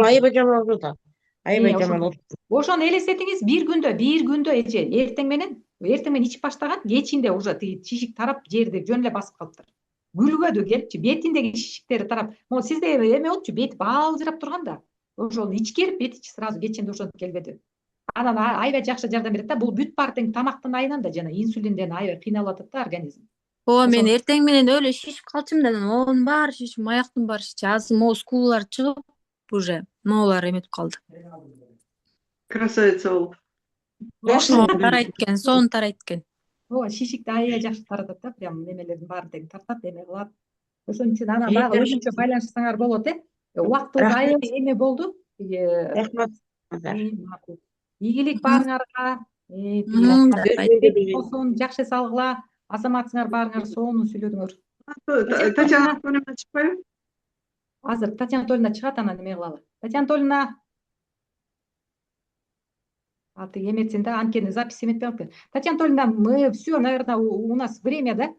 Аябай жаман ооруду да. Аябай жаман ооруду. Ошону элестетиңиз, бир күндө эже эртең менен ичип баштаган, кечинде уже тиги шишик тарап жерди жөн эле басып калыптыр. Күлгөдү келипчи, бетиндеги шишиктери тарап, могу сизде эме болчу, бети балжырап турган да. Ошол ичкерип бети сразу кечинде ошентип келбеди. Анан аябай жакшы жардам берет да. Бул бүт баары тең тамактын айынан да жана инсулинден аябай кыйналып атат да организм. Мен эртең менен өлө шишип калчумун да, оонун баары шишип, аяктын баары шишип. Азыр могу скулалар чыгып уже ноолар эметип калды. Красавица болуп. Соон тарайт экен. Ооба, шишикти аябай жакшы таратат да, прям немелердин баарын тең тартат, эме кылат. Ошон үчүн анан дагы өзүнчө байланышсаңар болот, Убактыбыз аябай эме болду. Рахмат. Макул. Ийгилик баарыңарга. Болсун, жакшы салгыла. Азаматсыңар баарыңар сонун сүйлөдүңөр. Татьяна Анатольевна чыкпайбы? Азыр Татьяна Анатольевна чыгат, анан эме кылалы. Татьяна Анатольевна. Ты эметсин да, анткени запись эметпей калыптыр. Татьяна Анатольевна, мы все, наверное, у нас время, да?